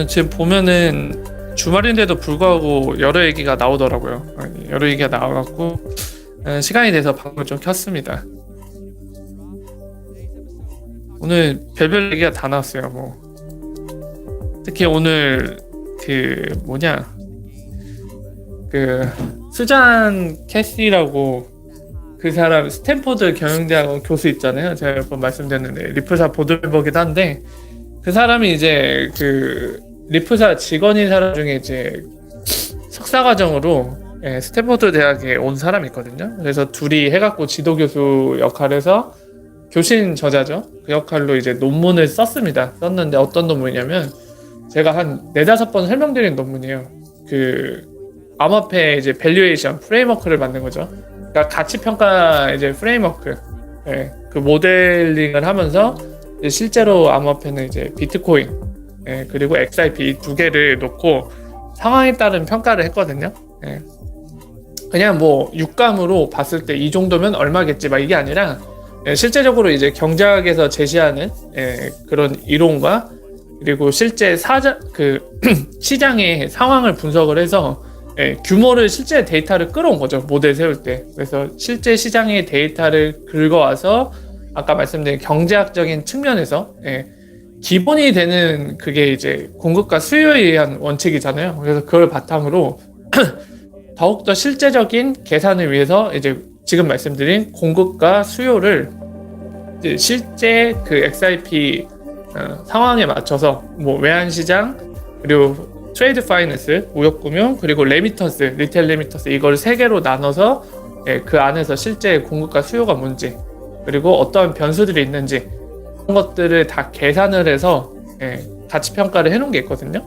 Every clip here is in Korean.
지금 보면은 주말인데도 불구하고 여러 얘기가 나오더라고요. 여러 얘기가 나와갖고 시간이 돼서 방송을 좀 켰습니다. 오늘 별별 얘기가 다 나왔어요. 뭐 특히 오늘 그 수잔 캐시라고 그 사람 스탠포드 경영대학원 교수 있잖아요. 제가 몇 번 말씀드렸는데 리프사 보드멤버기도 한데 그 사람이 이제 그 리프사 직원인 사람 중에 이제 석사 과정으로 스탠포드 대학에 온 사람이 있거든요. 그래서 둘이 해갖고 지도 교수 역할에서 교신 저자죠. 그 역할로 이제 논문을 썼는데 어떤 논문이냐면 제가 한 4-5번 설명드린 논문이에요. 그 암호화폐 이제 밸류에이션 프레임워크를 만든 거죠. 그러니까 가치평가 이제 프레임워크, 그 모델링을 하면서 실제로 암호화폐는 이제 비트코인, 그리고 XRP 이 두 개를 놓고 상황에 따른 평가를 했거든요. 그냥 뭐 육감으로 봤을 때 이 정도면 얼마겠지 막 이게 아니라 실제적으로 이제 경제학에서 제시하는 그런 이론과 그리고 실제 시장의 상황을 분석을 해서 규모를 실제 데이터를 끌어온 거죠. 모델 세울 때. 그래서 실제 시장의 데이터를 긁어와서 아까 말씀드린 경제학적인 측면에서 기본이 되는 그게 이제 공급과 수요에 의한 원칙이잖아요. 그래서 그걸 바탕으로 더욱더 실제적인 계산을 위해서 이제 지금 말씀드린 공급과 수요를 이제 실제 그 XRP 상황에 맞춰서 뭐 외환시장 그리고 트레이드 파이낸스, 무역금융, 그리고 레미턴스, 리테일 레미턴스 이걸 3개로 나눠서 그 안에서 실제 공급과 수요가 뭔지 그리고 어떠한 변수들이 있는지 그런 것들을 다 계산을 해서 가치평가를 해놓은 게 있거든요.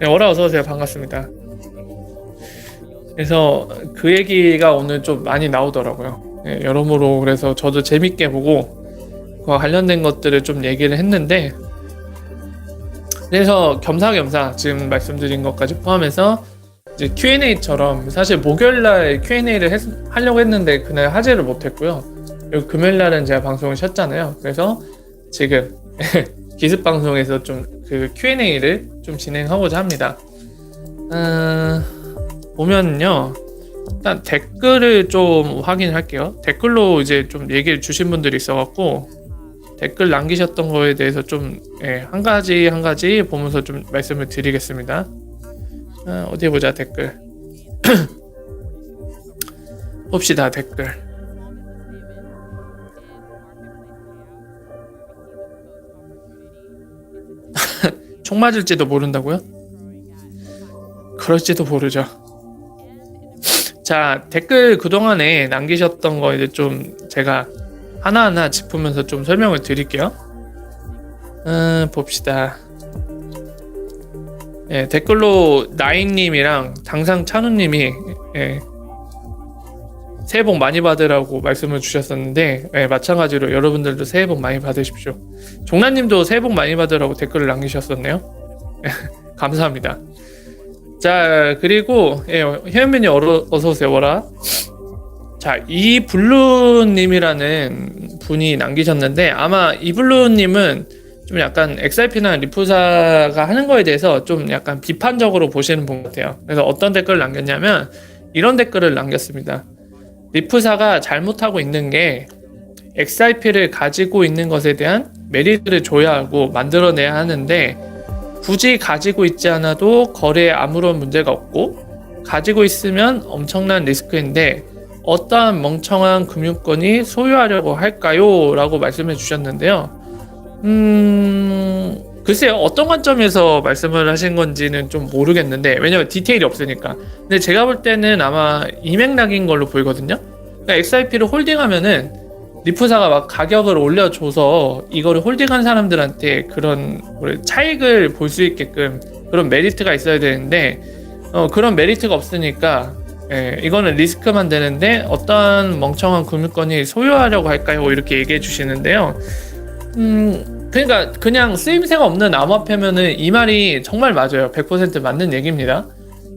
오라 어서오세요. 반갑습니다. 그래서 그 얘기가 오늘 좀 많이 나오더라고요. 여러모로 그래서 저도 재밌게 보고 그와 관련된 것들을 좀 얘기를 했는데 그래서 겸사겸사 지금 말씀드린 것까지 포함해서 이제 Q&A처럼 사실 목요일날 Q&A를 하려고 했는데 그날 하지를 못했고요. 그리고 금요일날은 제가 방송을 쉬었잖아요. 그래서 지금 기습 방송에서 좀 그 Q&A를 좀 진행하고자 합니다. 보면요, 일단 댓글을 좀 확인할게요. 댓글로 이제 좀 얘기를 주신 분들이 있어갖고 댓글 남기셨던 거에 대해서 좀 한 가지 보면서 좀 말씀을 드리겠습니다. 어디 보자. 댓글 봅시다. 댓글 총 맞을지도 모른다고요? 그럴지도 모르죠. 자, 댓글 그동안에 남기셨던 거 이제 좀 제가 하나하나 짚으면서 좀 설명을 드릴게요. 봅시다. 댓글로 나인님이랑 당상찬우님이 새해 복 많이 받으라고 말씀을 주셨었는데 마찬가지로 여러분들도 새해 복 많이 받으십시오. 종란님도 새해 복 많이 받으라고 댓글을 남기셨었네요. 감사합니다. 자, 그리고 혜연민이 어서오세요. 뭐라? 자, 이블루님이라는 분이 남기셨는데 아마 이블루님은 좀 약간 XRP나 리프사가 하는 거에 대해서 좀 약간 비판적으로 보시는 분 같아요. 그래서 어떤 댓글을 남겼냐면 이런 댓글을 남겼습니다. 리프사가 잘못하고 있는 게 XRP를 가지고 있는 것에 대한 메리트를 줘야 하고 만들어내야 하는데 굳이 가지고 있지 않아도 거래에 아무런 문제가 없고 가지고 있으면 엄청난 리스크인데 어떠한 멍청한 금융권이 소유하려고 할까요? 라고 말씀해 주셨는데요. 글쎄요. 어떤 관점에서 말씀을 하신 건지는 좀 모르겠는데 왜냐면 디테일이 없으니까. 근데 제가 볼 때는 아마 이 맥락인 걸로 보이거든요. 그러니까 XRP를 홀딩하면은 리프사가 막 가격을 올려줘서 이거를 홀딩한 사람들한테 그런 차익을 볼 수 있게끔 그런 메리트가 있어야 되는데 그런 메리트가 없으니까 이거는 리스크만 되는데 어떤 멍청한 금융권이 소유하려고 할까요? 이렇게 얘기해 주시는데요. 그러니까 그냥 쓰임새가 없는 암호화폐면은 이 말이 정말 맞아요. 100% 맞는 얘기입니다.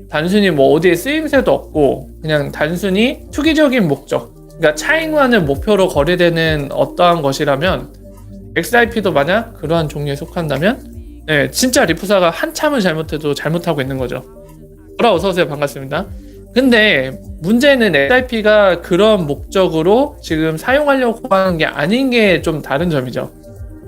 단순히 뭐 어디에 쓰임새도 없고 그냥 단순히 투기적인 목적, 그러니까 차익만을 목표로 거래되는 어떠한 것이라면 XRP도 만약 그러한 종류에 속한다면 진짜 리프사가 한참을 잘못해도 잘못하고 있는 거죠. 어서오세요. 반갑습니다. 근데 문제는 XRP가 그런 목적으로 지금 사용하려고 하는 게 아닌 게 좀 다른 점이죠.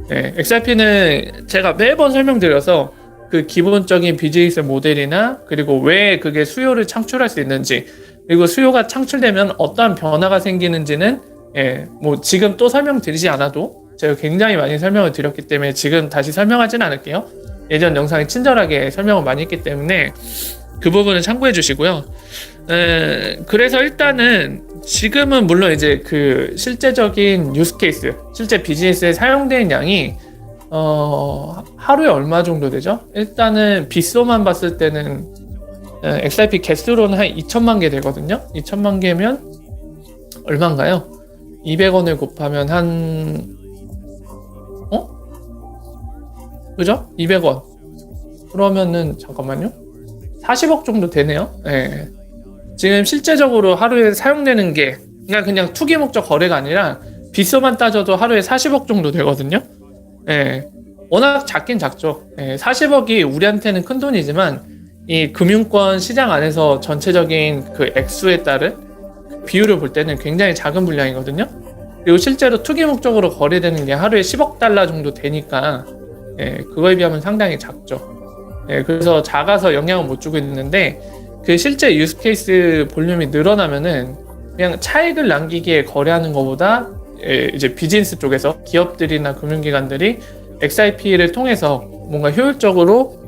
XRP는 제가 매번 설명드려서 그 기본적인 비즈니스 모델이나 그리고 왜 그게 수요를 창출할 수 있는지, 그리고 수요가 창출되면 어떠한 변화가 생기는지는 뭐 지금 또 설명드리지 않아도 제가 굉장히 많이 설명을 드렸기 때문에 지금 다시 설명하지는 않을게요. 예전 영상에 친절하게 설명을 많이 했기 때문에 그 부분을 참고해 주시고요. 그래서 일단은 지금은 물론 이제 그 실제적인 유스 케이스, 실제 비즈니스에 사용되는 양이 하루에 얼마 정도 되죠? 일단은 빗소만 봤을 때는 XRP 개수로는 한 2천만 개 되거든요. 2천만 개면 얼마인가요? 200원을 곱하면 한 그죠? 200원. 그러면은 잠깐만요. 40억 정도 되네요. 지금 실제적으로 하루에 사용되는 게 그냥 투기 목적 거래가 아니라 빗소만 따져도 하루에 40억 정도 되거든요. 워낙 작긴 작죠. 40억이 우리한테는 큰 돈이지만 이 금융권 시장 안에서 전체적인 그 액수에 따른 비율을 볼 때는 굉장히 작은 분량이거든요. 그리고 실제로 투기 목적으로 거래되는 게 하루에 10억 달러 정도 되니까 그거에 비하면 상당히 작죠. 그래서 작아서 영향을 못 주고 있는데 그 실제 유스 케이스 볼륨이 늘어나면은 그냥 차익을 남기기에 거래하는 것보다 이제 비즈니스 쪽에서 기업들이나 금융기관들이 XRP를 통해서 뭔가 효율적으로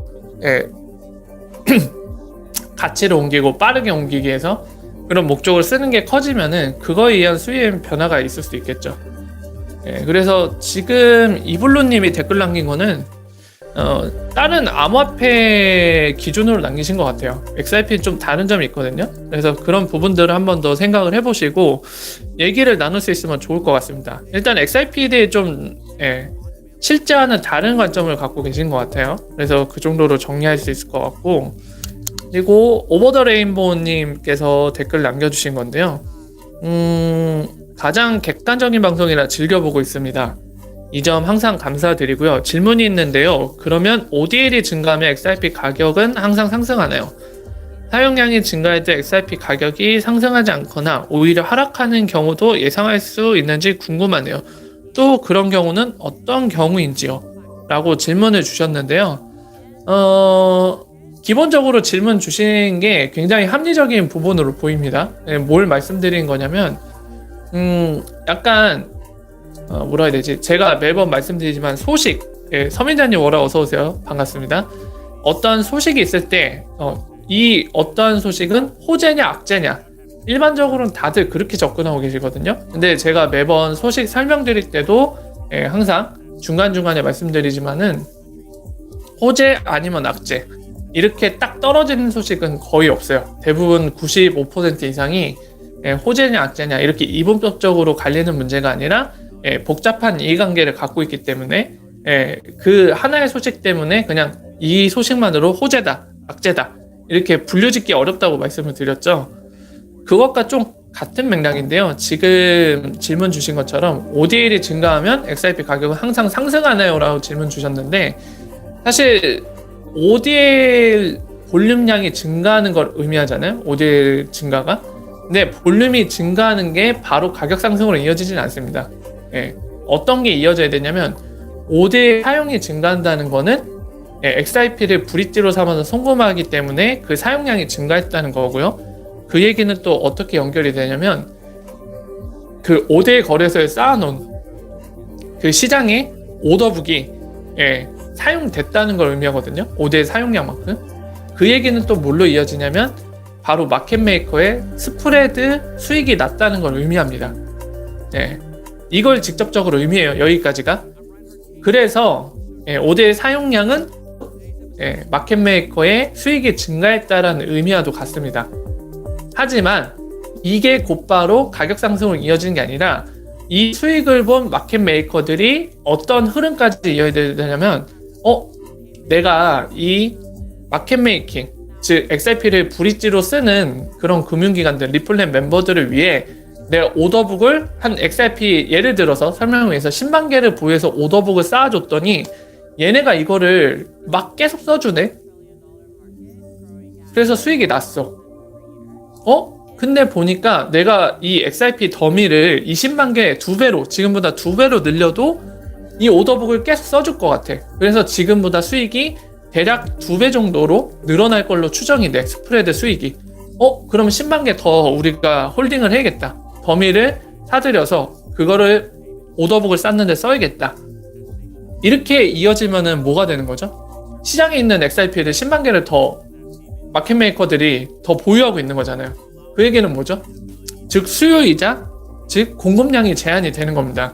가치를 옮기고 빠르게 옮기기 위해서 그런 목적을 쓰는 게 커지면은 그거에 의한 수익 변화가 있을 수 있겠죠. 그래서 지금 이블루님이 댓글 남긴 거는 다른 암호화폐 기준으로 남기신 것 같아요. XRP는 좀 다른 점이 있거든요. 그래서 그런 부분들을 한번 더 생각을 해보시고 얘기를 나눌 수 있으면 좋을 것 같습니다. 일단 XRP에 대해 좀 실제와는 다른 관점을 갖고 계신 것 같아요. 그래서 그 정도로 정리할 수 있을 것 같고, 그리고 오버 더 레인보우님께서 댓글 남겨주신 건데요. 가장 객관적인 방송이라 즐겨보고 있습니다. 이 점 항상 감사드리고요. 질문이 있는데요. 그러면 ODL이 증가하면 XRP 가격은 항상 상승하나요? 사용량이 증가할 때 XRP 가격이 상승하지 않거나 오히려 하락하는 경우도 예상할 수 있는지 궁금하네요. 또 그런 경우는 어떤 경우인지요? 라고 질문을 주셨는데요. 기본적으로 질문 주신 게 굉장히 합리적인 부분으로 보입니다. 뭘 말씀드린 거냐면 약간 뭐라 해야 되지? 제가 매번 말씀드리지만 소식, 서민자님 워라 어서오세요. 반갑습니다. 어떤 소식이 있을 때 이 어떠한 소식은 호재냐 악재냐, 일반적으로는 다들 그렇게 접근하고 계시거든요. 근데 제가 매번 소식 설명드릴 때도 항상 중간중간에 말씀드리지만은 호재 아니면 악재 이렇게 딱 떨어지는 소식은 거의 없어요. 대부분 95% 이상이 호재냐 악재냐 이렇게 이분법적으로 갈리는 문제가 아니라 복잡한 이해관계를 갖고 있기 때문에 그 하나의 소식 때문에 그냥 이 소식만으로 호재다 악재다 이렇게 분류짓기 어렵다고 말씀을 드렸죠. 그것과 좀 같은 맥락인데요. 지금 질문 주신 것처럼 ODL이 증가하면 XRP 가격은 항상 상승하나요? 라고 질문 주셨는데, 사실 ODL 볼륨량이 증가하는 걸 의미하잖아요. ODL 증가가. 근데 볼륨이 증가하는 게 바로 가격 상승으로 이어지진 않습니다. 어떤 게 이어져야 되냐면 ODL 사용이 증가한다는 거는 XRP를 브릿지로 삼아서 송금하기 때문에 그 사용량이 증가했다는 거고요. 그 얘기는 또 어떻게 연결이 되냐면 그 ODL 거래소에 쌓아놓은 그 시장의 오더북이 사용됐다는 걸 의미하거든요. ODL 사용량만큼. 그 얘기는 또 뭘로 이어지냐면 바로 마켓메이커의 스프레드 수익이 낮다는 걸 의미합니다. 이걸 직접적으로 의미해요. 여기까지가. 그래서 ODL 사용량은 마켓메이커의 수익이 증가했다라는 의미와도 같습니다. 하지만 이게 곧바로 가격 상승으로 이어지는 게 아니라 이 수익을 본 마켓메이커들이 어떤 흐름까지 이어져야 되냐면 내가 이 마켓메이킹, 즉 XRP를 브릿지로 쓰는 그런 금융기관들, 리플렛 멤버들을 위해 내가 오더북을 한 XRP 예를 들어서 설명을 위해서 10만 개를 보유해서 오더북을 쌓아줬더니 얘네가 이거를 막 계속 써주네. 그래서 수익이 났어. 근데 보니까 내가 이 XRP 더미를 20만 개 2배로, 지금보다 2배로 늘려도 이 오더북을 계속 써줄 것 같아. 그래서 지금보다 수익이 대략 2배 정도로 늘어날 걸로 추정이 돼. 스프레드 수익이. 그럼 10만 개 더 우리가 홀딩을 해야겠다. 더미를 사들여서 그거를 오더북을 쌓는데 써야겠다. 이렇게 이어지면은 뭐가 되는 거죠? 시장에 있는 XRP를 10만 개를 더 마켓메이커들이 더 보유하고 있는 거잖아요. 그 얘기는 뭐죠? 즉 수요이자 즉 공급량이 제한이 되는 겁니다.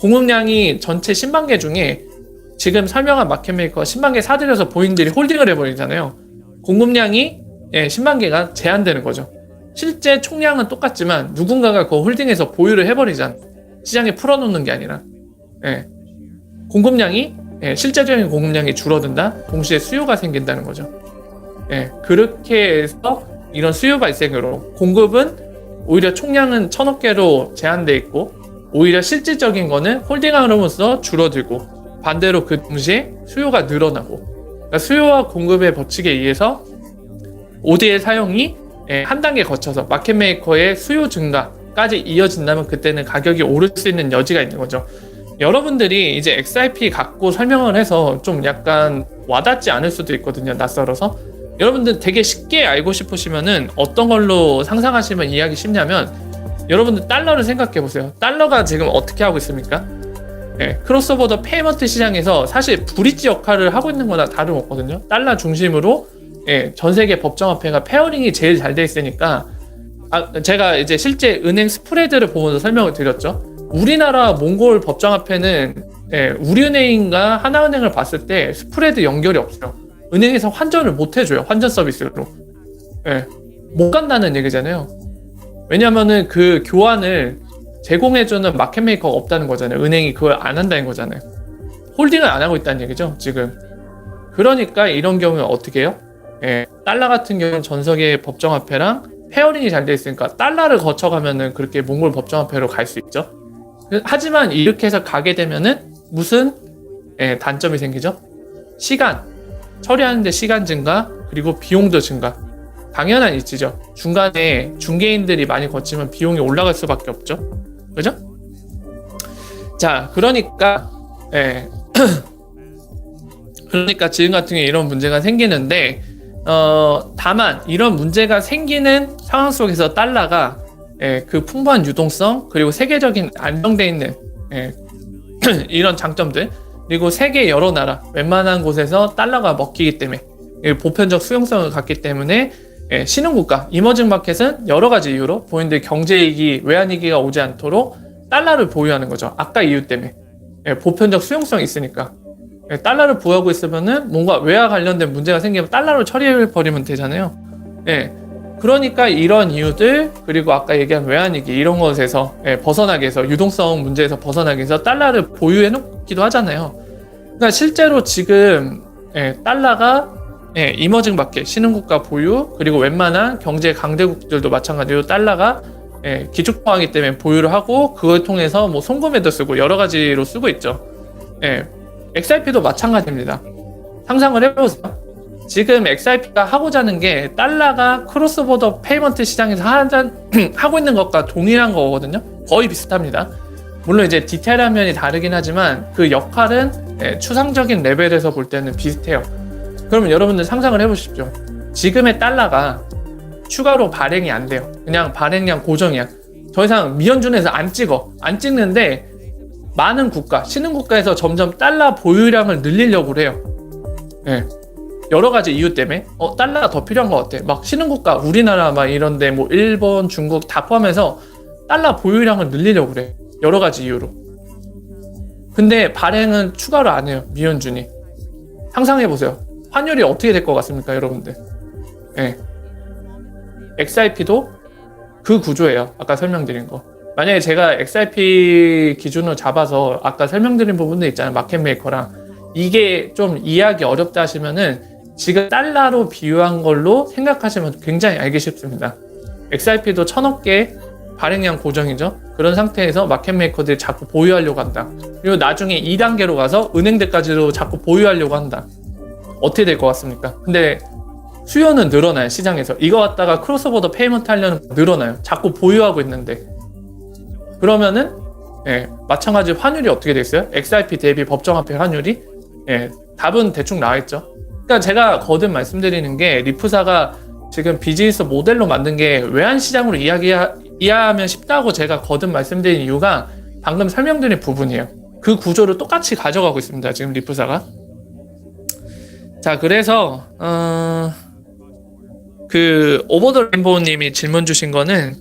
공급량이 전체 10만 개 중에 지금 설명한 마켓메이커 10만 개 사들여서 본인들이 홀딩을 해버리잖아요. 공급량이 10만 개가 제한되는 거죠. 실제 총량은 똑같지만 누군가가 그 홀딩해서 보유를 해버리잖아요. 시장에 풀어놓는 게 아니라. 공급량이 실제적인 공급량이 줄어든다. 동시에 수요가 생긴다는 거죠. 그렇게 해서 이런 수요 발생으로 공급은 오히려 총량은 1000억 개로 제한돼 있고 오히려 실질적인 거는 홀딩함으로써 줄어들고 반대로 그 동시에 수요가 늘어나고 그러니까 수요와 공급의 법칙에 의해서 ODL 사용이 한 단계 거쳐서 마켓메이커의 수요 증가까지 이어진다면 그때는 가격이 오를 수 있는 여지가 있는 거죠. 여러분들이 이제 XRP 갖고 설명을 해서 좀 약간 와닿지 않을 수도 있거든요. 낯설어서. 여러분들 되게 쉽게 알고 싶으시면은 어떤 걸로 상상하시면 이해하기 쉽냐면 여러분들 달러를 생각해 보세요. 달러가 지금 어떻게 하고 있습니까? 크로스오버 페이먼트 시장에서 사실 브릿지 역할을 하고 있는 거나 다름없거든요. 달러 중심으로 전 세계 법정화폐가 페어링이 제일 잘 돼 있으니까 제가 이제 실제 은행 스프레드를 보면서 설명을 드렸죠. 우리나라 몽골 법정화폐는 우리은행과 하나은행을 봤을 때 스프레드 연결이 없어요. 은행에서 환전을 못 해줘요. 환전 서비스로. 못 간다는 얘기잖아요. 왜냐면은 그 교환을 제공해주는 마켓메이커가 없다는 거잖아요. 은행이 그걸 안 한다는 거잖아요. 홀딩을 안 하고 있다는 얘기죠, 지금. 그러니까 이런 경우에 어떻게 해요? 달러 같은 경우는 전 세계 법정화폐랑 페어링이 잘 돼 있으니까 달러를 거쳐가면은 그렇게 몽골 법정화폐로 갈 수 있죠. 하지만 이렇게 해서 가게 되면은 무슨 단점이 생기죠? 시간. 처리하는데 시간 증가, 그리고 비용도 증가. 당연한 이치죠. 중간에 중개인들이 많이 거치면 비용이 올라갈 수밖에 없죠. 그죠? 자, 그러니까, 그러니까 지금 같은 경우에 이런 문제가 생기는데, 다만, 이런 문제가 생기는 상황 속에서 달러가, 그 풍부한 유동성, 그리고 세계적인 안정되어 있는, 이런 장점들, 그리고 세계 여러 나라 웬만한 곳에서 달러가 먹히기 때문에 보편적 수용성을 갖기 때문에 신흥국가 이머징 마켓은 여러 가지 이유로 본인들 경제이기 외환위기가 오지 않도록 달러를 보유하는 거죠. 아까 이유 때문에 보편적 수용성이 있으니까 달러를 보유하고 있으면은 뭔가 외화 관련된 문제가 생기면 달러로 처리해 버리면 되잖아요. 그러니까 이런 이유들 그리고 아까 얘기한 외환위기 이런 것에서 벗어나기 위해서 유동성 문제에서 벗어나기 위해서 달러를 보유해 놓기도 하잖아요. 그러니까 실제로 지금 달러가 이머징 마켓 신흥국가 보유 그리고 웬만한 경제 강대국들도 마찬가지로 달러가 기축통화이기 때문에 보유를 하고 그걸 통해서 뭐 송금에도 쓰고 여러 가지로 쓰고 있죠. XRP도 마찬가지입니다. 상상을 해보세요. 지금 XRP가 하고자 하는 게 달러가 크로스보더 페이먼트 시장에서 하고 있는 것과 동일한 거거든요. 거의 비슷합니다. 물론 이제 디테일한 면이 다르긴 하지만 그 역할은 추상적인 레벨에서 볼 때는 비슷해요. 그러면 여러분들 상상을 해보십시오. 지금의 달러가 추가로 발행이 안 돼요. 그냥 발행량 고정이야. 더 이상 미연준에서 안 찍는데 많은 국가, 신흥국가에서 점점 달러 보유량을 늘리려고 그래요. 여러 가지 이유 때문에 달러가 더 필요한 것 같아. 막 신흥국가 우리나라 막 이런데 뭐 일본, 중국 다 포함해서 달러 보유량을 늘리려고 그래. 여러 가지 이유로. 근데 발행은 추가로 안 해요. 미연준이. 상상해 보세요. 환율이 어떻게 될 것 같습니까, 여러분들? XRP도 그 구조예요. 아까 설명드린 거. 만약에 제가 XRP 기준으로 잡아서 아까 설명드린 부분도 있잖아요. 마켓메이커랑 이게 좀 이해하기 어렵다 하시면은 지금 달러로 비유한 걸로 생각하시면 굉장히 알기 쉽습니다. XRP도 1000억 개 발행량 고정이죠. 그런 상태에서 마켓 메이커들이 자꾸 보유하려고 한다. 그리고 나중에 2단계로 가서 은행들까지도 자꾸 보유하려고 한다. 어떻게 될 것 같습니까? 근데 수요는 늘어나요. 시장에서. 이거 갖다가 크로스보더 페이먼트 하려는 늘어나요. 자꾸 보유하고 있는데. 그러면은 마찬가지로 환율이 어떻게 됐어요? XRP 대비 법정화폐 환율이? 답은 대충 나와있죠. 그러니까 제가 거듭 말씀드리는 게 리프사가 지금 비즈니스 모델로 만든 게 외환시장으로 이해하면 쉽다고 제가 거듭 말씀드린 이유가 방금 설명드린 부분이에요. 그 구조를 똑같이 가져가고 있습니다. 지금 리프사가. 자, 그래서 그 오버 더 레인보우 님이 질문 주신 거는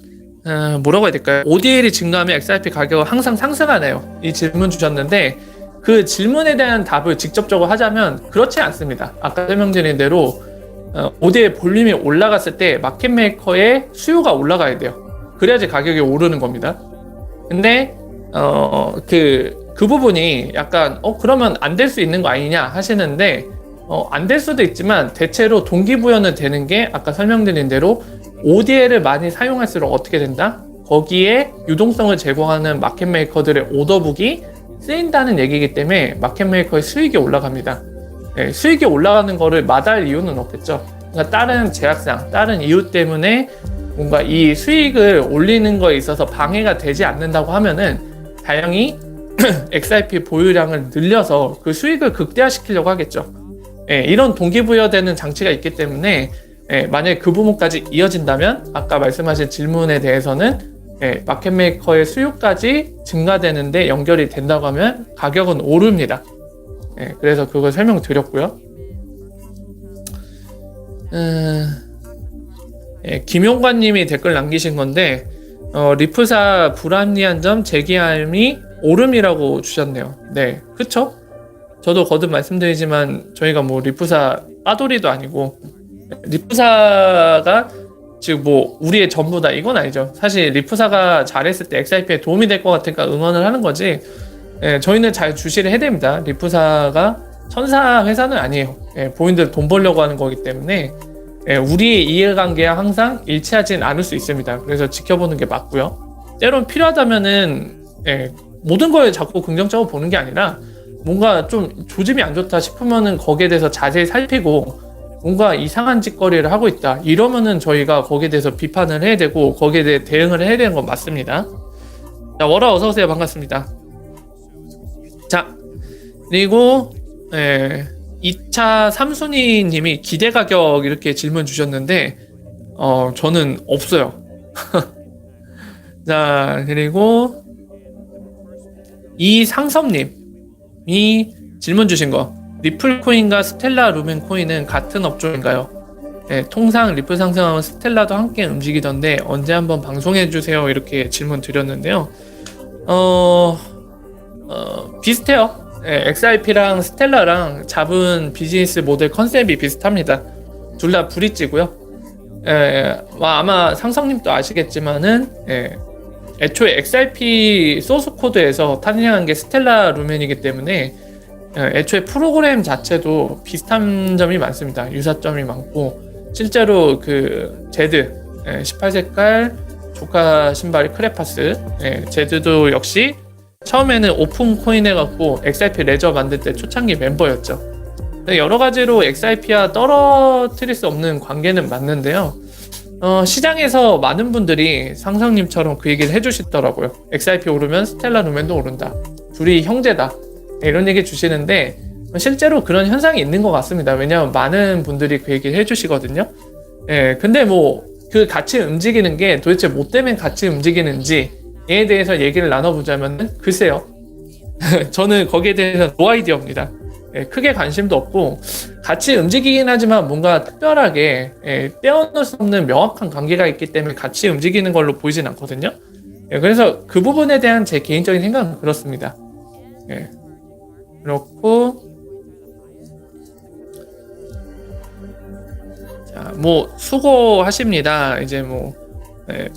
뭐라고 해야 될까요? ODL이 증가하면 XRP 가격은 항상 상승하네요. 이 질문 주셨는데 그 질문에 대한 답을 직접적으로 하자면 그렇지 않습니다. 아까 설명드린 대로 ODL 볼륨이 올라갔을 때 마켓 메이커의 수요가 올라가야 돼요. 그래야지 가격이 오르는 겁니다. 근데 그 부분이 약간 그러면 안 될 수 있는 거 아니냐 하시는데 안 될 수도 있지만 대체로 동기부여는 되는 게 아까 설명드린 대로 ODL을 많이 사용할수록 어떻게 된다? 거기에 유동성을 제공하는 마켓 메이커들의 오더북이 쓰인다는 얘기이기 때문에 마켓 메이커의 수익이 올라갑니다. 수익이 올라가는 거를 마다할 이유는 없겠죠. 그러니까 다른 제약상, 다른 이유 때문에 뭔가 이 수익을 올리는 거에 있어서 방해가 되지 않는다고 하면은 다행히 XRP 보유량을 늘려서 그 수익을 극대화시키려고 하겠죠. 이런 동기부여되는 장치가 있기 때문에 만약에 그 부분까지 이어진다면 아까 말씀하신 질문에 대해서는 마켓 메이커의 수요까지 증가되는데 연결이 된다고 하면 가격은 오릅니다. 그래서 그걸 설명드렸고요. 김용관님이 댓글 남기신 건데 리프사 불합리한 점 제기함이 오름이라고 주셨네요. 네, 그쵸? 저도 거듭 말씀드리지만 저희가 뭐 리프사 빠돌이도 아니고 리프사가 지금 뭐 우리의 전부다 이건 아니죠. 사실 리프사가 잘했을 때 XRP에 도움이 될 것 같으니까 응원을 하는 거지. 저희는 잘 주시를 해야 됩니다. 리프사가 천사 회사는 아니에요. 본인들 돈 벌려고 하는 거기 때문에 우리의 이해관계와 항상 일치하진 않을 수 있습니다. 그래서 지켜보는 게 맞고요. 때론 필요하다면은 모든 걸 자꾸 긍정적으로 보는 게 아니라 뭔가 좀 조짐이 안 좋다 싶으면은 거기에 대해서 자세히 살피고 뭔가 이상한 짓거리를 하고 있다 이러면은 저희가 거기에 대해서 비판을 해야 되고 거기에 대해 대응을 해야 되는 건 맞습니다. 자, 월화 어서오세요. 반갑습니다. 자, 그리고 2차 삼순이 님이 기대 가격 이렇게 질문 주셨는데 저는 없어요. 자, 그리고 이상섭 님이 질문 주신 거, 리플 코인과 스텔라 루멘 코인은 같은 업종인가요? 통상 리플 상승하면 스텔라도 함께 움직이던데 언제 한번 방송해 주세요 이렇게 질문 드렸는데요. 비슷해요. XRP랑 스텔라랑 잡은 비즈니스 모델 컨셉이 비슷합니다. 둘 다 브릿지고요. 아마 상성님도 아시겠지만은 애초에 XRP 소스 코드에서 탄생한 게 스텔라 루멘이기 때문에 애초에 프로그램 자체도 비슷한 점이 많습니다. 유사점이 많고 실제로 그 제드 18색깔 조카 신발이 크레파스 제드도 역시 처음에는 오픈 코인 해갖고 XRP 레저 만들 때 초창기 멤버였죠. 여러 가지로 XRP와 떨어뜨릴 수 없는 관계는 맞는데요. 시장에서 많은 분들이 상상님처럼 그 얘기를 해주시더라고요. XRP 오르면 스텔라 루멘도 오른다. 둘이 형제다. 이런 얘기 주시는데 실제로 그런 현상이 있는 것 같습니다. 왜냐하면 많은 분들이 그 얘기를 해주시거든요. 근데 뭐 그 같이 움직이는 게 도대체 뭐 때문에 같이 움직이는지에 대해서 얘기를 나눠보자면 글쎄요. 저는 거기에 대해서 노 아이디어입니다. 크게 관심도 없고 같이 움직이긴 하지만 뭔가 특별하게 떼어놓을 수 없는 명확한 관계가 있기 때문에 같이 움직이는 걸로 보이진 않거든요. 그래서 그 부분에 대한 제 개인적인 생각은 그렇습니다. 그렇고 자, 뭐 수고하십니다. 이제 뭐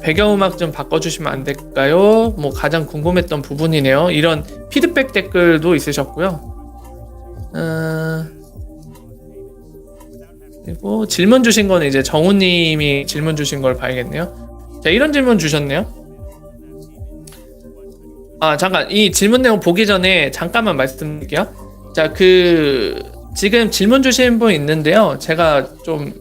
배경음악 좀 바꿔주시면 안 될까요? 뭐 가장 궁금했던 부분이네요. 이런 피드백 댓글도 있으셨고요. 그리고 질문 주신 거는 이제 정우님이 질문 주신 걸 봐야겠네요. 자, 이런 질문 주셨네요. 잠깐 이 질문 내용 보기 전에 잠깐만 말씀드릴게요. 자, 지금 질문 주신 분 있는데요. 제가 좀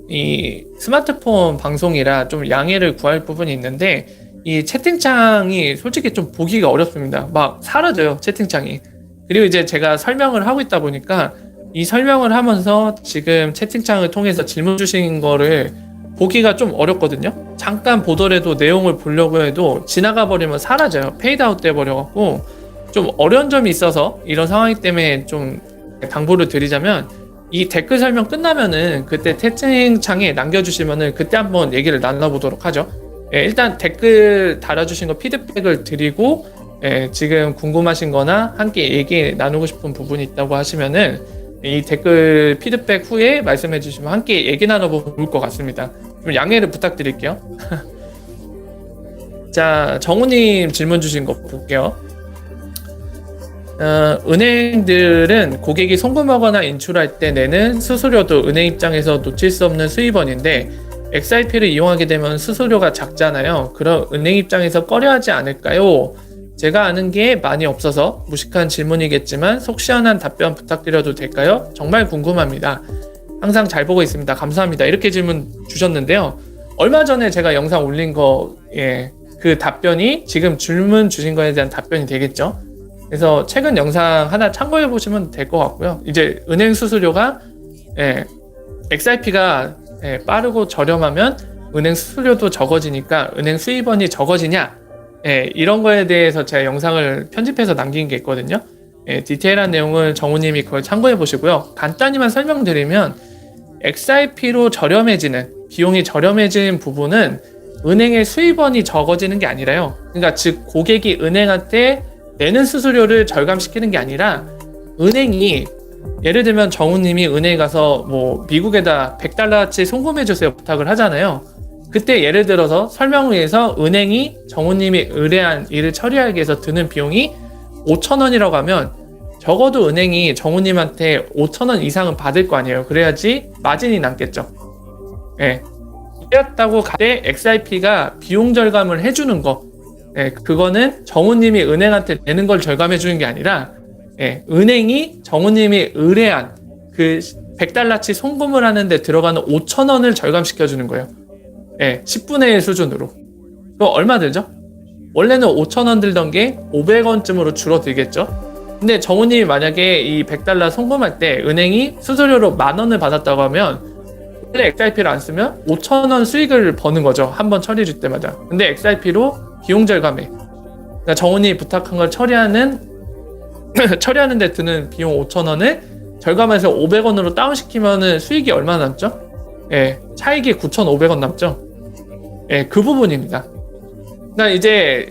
이 스마트폰 방송이라 좀 양해를 구할 부분이 있는데 이 채팅창이 솔직히 좀 보기가 어렵습니다. 막 사라져요, 채팅창이. 그리고 이제 제가 설명을 하고 있다 보니까 이 설명을 하면서 지금 채팅창을 통해서 질문 주신 거를 보기가 좀 어렵거든요. 잠깐 보더라도 내용을 보려고 해도 지나가 버리면 사라져요. 페이드아웃 돼 버려갖고 좀 어려운 점이 있어서 이런 상황이기 때문에 좀 당부를 드리자면 이 댓글 설명 끝나면은 그때 채팅창에 남겨주시면은 그때 한번 얘기를 나눠보도록 하죠. 일단 댓글 달아주신 거 피드백을 드리고 지금 궁금하신 거나 함께 얘기 나누고 싶은 부분이 있다고 하시면은 이 댓글 피드백 후에 말씀해 주시면 함께 얘기 나눠보면 좋을 것 같습니다. 좀 양해를 부탁드릴게요. 자, 정우님 질문 주신 거 볼게요. 은행들은 고객이 송금하거나 인출할 때 내는 수수료도 은행 입장에서 놓칠 수 없는 수입원인데 XRP를 이용하게 되면 수수료가 작잖아요. 그럼 은행 입장에서 꺼려하지 않을까요? 제가 아는 게 많이 없어서 무식한 질문이겠지만 속 시원한 답변 부탁드려도 될까요? 정말 궁금합니다. 항상 잘 보고 있습니다. 감사합니다. 이렇게 질문 주셨는데요. 얼마 전에 제가 영상 올린 거, 그 답변이 지금 질문 주신 거에 대한 답변이 되겠죠. 그래서 최근 영상 하나 참고해 보시면 될 것 같고요. 이제 은행 수수료가 XRP가 빠르고 저렴하면 은행 수수료도 적어지니까 은행 수입원이 적어지냐? 이런 거에 대해서 제가 영상을 편집해서 남긴 게 있거든요. 디테일한 내용을 정우님이 그걸 참고해 보시고요. 간단히만 설명드리면 XRP로 저렴해지는 비용이 저렴해진 부분은 은행의 수입원이 적어지는 게 아니라요. 그러니까 즉 고객이 은행한테 내는 수수료를 절감시키는 게 아니라 은행이 예를 들면 정우님이 은행에 가서 뭐 미국에다 100달러치 송금해 주세요 부탁을 하잖아요. 그때 예를 들어서 설명을 위해서 은행이 정우님이 의뢰한 일을 처리하기 위해서 드는 비용이 5,000원이라고 하면 적어도 은행이 정우님한테 5,000원 이상은 받을 거 아니에요. 그래야지 마진이 남겠죠. 이랬다고 그때 XRP가 비용 절감을 해주는 거, 그거는 정우님이 은행한테 내는 걸 절감해 주는 게 아니라 은행이 정우님이 의뢰한 그 100달러치 송금을 하는데 들어가는 5,000원을 절감시켜 주는 거예요. 10분의 1 수준으로. 그거 얼마 들죠? 원래는 5,000원 들던 게 500원쯤으로 줄어들겠죠? 근데 정우님이 만약에 이 100달러 송금할 때 은행이 수수료로 10,000원을 받았다고 하면 원래 XRP를 안 쓰면 5,000원 수익을 버는 거죠. 한 번 처리해 줄 때마다. 근데 XRP로 비용 절감해. 그러니까 정우님이 부탁한 걸 처리하는데 드는 비용 5,000원을 절감해서 500원으로 다운시키면은 수익이 얼마나 남죠? 차익이 9,500원 남죠? 그 부분입니다. 그러니까 이제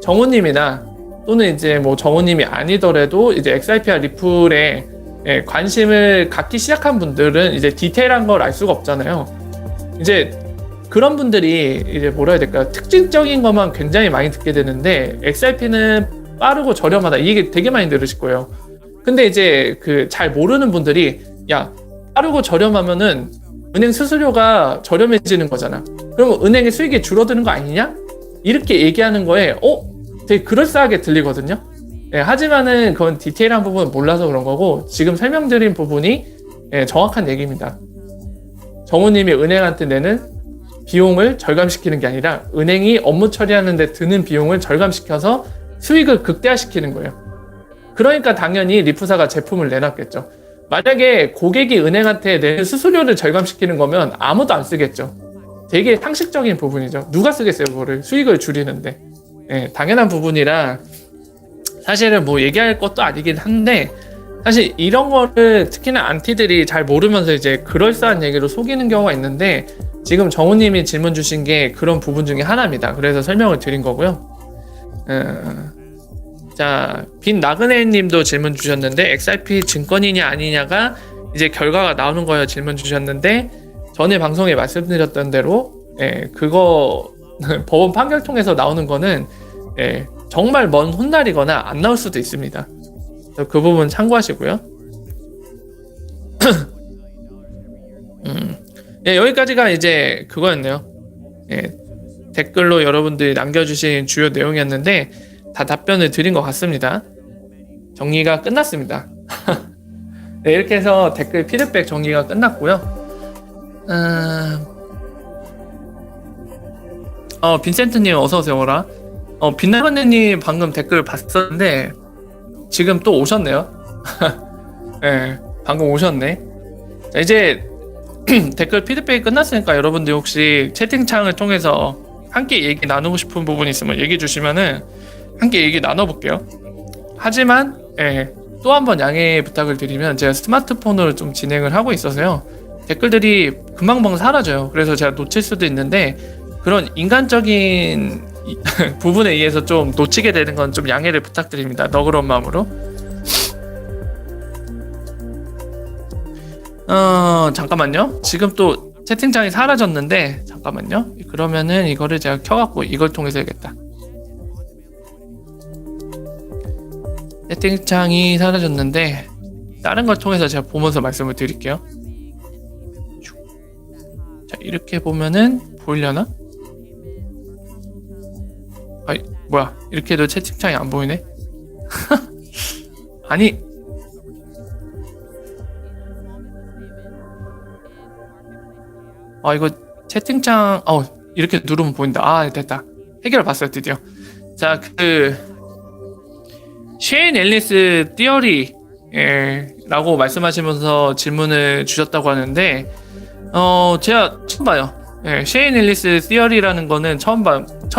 정우님이나 또는 이제 뭐 정우님이 아니더라도 이제 XRP와 리플에 관심을 갖기 시작한 분들은 이제 디테일한 걸 알 수가 없잖아요. 이제 그런 분들이 이제 뭐라 해야 될까요? 특징적인 것만 굉장히 많이 듣게 되는데 XRP는 빠르고 저렴하다 이 얘기 되게 많이 들으실 거예요. 근데 이제 그 잘 모르는 분들이 야 빠르고 저렴하면은 은행 수수료가 저렴해지는 거잖아. 그러면 은행의 수익이 줄어드는 거 아니냐? 이렇게 얘기하는 거에 되게 그럴싸하게 들리거든요. 하지만은 그건 디테일한 부분은 몰라서 그런 거고 지금 설명드린 부분이 정확한 얘기입니다. 정우님이 은행한테 내는 비용을 절감시키는 게 아니라 은행이 업무 처리하는 데 드는 비용을 절감시켜서 수익을 극대화시키는 거예요. 그러니까 당연히 리프사가 제품을 내놨겠죠. 만약에 고객이 은행한테 내는 수수료를 절감시키는 거면 아무도 안 쓰겠죠. 되게 상식적인 부분이죠. 누가 쓰겠어요, 그거를 수익을 줄이는데. 당연한 부분이라 사실은 뭐 얘기할 것도 아니긴 한데 사실 이런 거를 특히나 안티들이 잘 모르면서 이제 그럴싸한 얘기로 속이는 경우가 있는데 지금 정우님이 질문 주신 게 그런 부분 중에 하나입니다. 그래서 설명을 드린 거고요. 자, 빈 나그네 님도 질문 주셨는데 XRP 증권이냐 아니냐가 이제 결과가 나오는 거예요. 질문 주셨는데 전에 방송에 말씀드렸던 대로 그거 법원 판결 통해서 나오는 거는 정말 먼 훗날이거나 안 나올 수도 있습니다. 그 부분 참고하시고요. 여기까지가 이제 그거였네요. 댓글로 여러분들이 남겨주신 주요 내용이었는데 다 답변을 드린 것 같습니다. 정리가 끝났습니다. 네, 이렇게 해서 댓글 피드백 정리가 끝났고요. 빈센트님 어서오세요. 오라. 빛나건네님 방금 댓글 봤었는데 지금 또 오셨네요. 네, 방금 오셨네. 자, 이제 댓글 피드백이 끝났으니까 여러분들 혹시 채팅창을 통해서 함께 얘기 나누고 싶은 부분 있으면 얘기해 주시면은 함께 얘기 나눠볼게요. 하지만 또 한 번 양해 부탁을 드리면 제가 스마트폰으로 좀 진행을 하고 있어서요. 댓글들이 금방금방 사라져요. 그래서 제가 놓칠 수도 있는데 그런 인간적인 부분에 의해서 좀 놓치게 되는 건 좀 양해를 부탁드립니다. 너그러운 마음으로. 잠깐만요. 지금 또 채팅창이 사라졌는데 잠깐만요. 그러면은 이거를 제가 켜갖고 이걸 통해서 해야겠다. 채팅창이 사라졌는데 다른 걸 통해서 제가 보면서 말씀을 드릴게요. 자, 이렇게 보면은 보이려나? 아이, 뭐야, 이렇게 해도 채팅창이 안 보이네. 아니, 이거 채팅창 이렇게 누르면 보인다. 됐다. 해결 봤어요, 드디어. 자, 쉐인 앨리스 티어리 라고 말씀하시면서 질문을 주셨다고 하는데 제가 처음 봐요. 쉐인 앨리스 티어리라는 거는 처음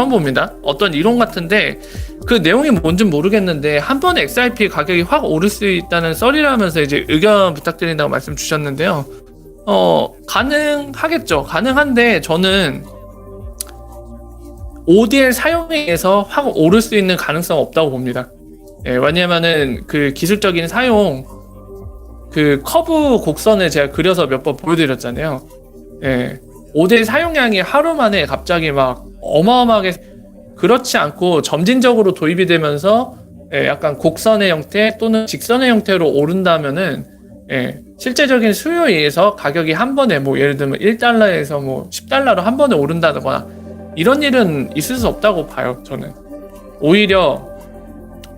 봅니다. 어떤 이론 같은데 그 내용이 뭔지 모르겠는데 한 번에 XRP 가격이 확 오를 수 있다는 썰이라면서 이제 의견 부탁드린다고 말씀 주셨는데요. 가능하겠죠. 가능한데 저는 ODL 사용에 의해서 확 오를 수 있는 가능성은 없다고 봅니다. 왜냐면은 그 기술적인 사용 그 커브 곡선을 제가 그려서 몇 번 보여드렸잖아요. ODL 사용량이 하루 만에 갑자기 막 어마어마하게 그렇지 않고 점진적으로 도입이 되면서 약간 곡선의 형태 또는 직선의 형태로 오른다면은 실제적인 수요에 의해서 가격이 한 번에 뭐 예를 들면 1달러에서 뭐 10달러로 한 번에 오른다거나 이런 일은 있을 수 없다고 봐요. 저는 오히려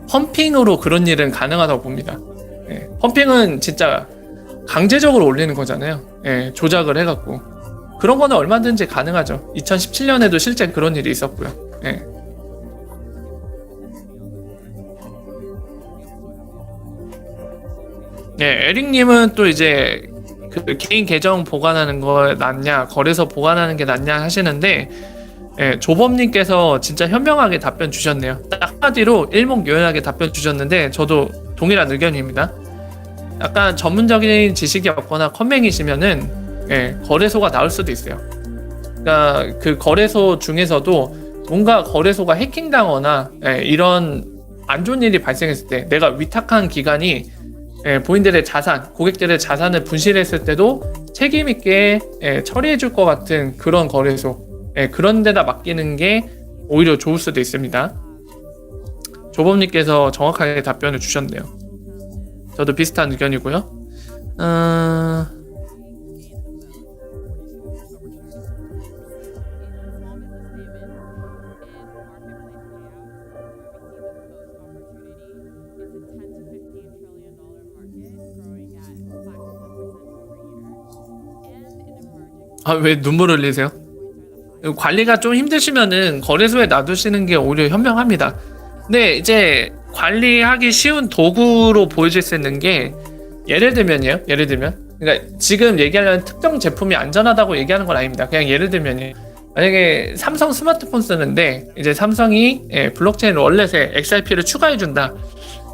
펌핑으로 그런 일은 가능하다고 봅니다. 펌핑은 진짜 강제적으로 올리는 거잖아요. 조작을 해갖고 그런 거는 얼마든지 가능하죠. 2017년에도 실제 그런 일이 있었고요. 에릭님은 또 이제 그 개인 계정 보관하는 거 낫냐, 거래소 보관하는 게 낫냐 하시는데, 조범님께서 진짜 현명하게 답변 주셨네요. 딱 한마디로 일목요연하게 답변 주셨는데, 저도 동일한 의견입니다. 약간 전문적인 지식이 없거나 컴맹이시면은, 거래소가 나올 수도 있어요. 그러니까 그 거래소 중에서도 뭔가 거래소가 해킹당하거나, 이런 안 좋은 일이 발생했을 때, 내가 위탁한 기관이 본인들의 자산, 고객들의 자산을 분실했을 때도 책임있게 처리해줄 것 같은 그런 거래소, 그런 데다 맡기는 게 오히려 좋을 수도 있습니다. 조범님께서 정확하게 답변을 주셨네요. 저도 비슷한 의견이고요. 왜 눈물 흘리세요? 관리가 좀 힘드시면은 거래소에 놔두시는 게 오히려 현명합니다. 근데 이제 관리하기 쉬운 도구로 보여질 수 있는 게 예를 들면요. 그러니까 지금 얘기하려는 특정 제품이 안전하다고 얘기하는 건 아닙니다. 그냥 예를 들면요. 만약에 삼성 스마트폰 쓰는데 이제 삼성이 블록체인 월렛에 XRP를 추가해준다.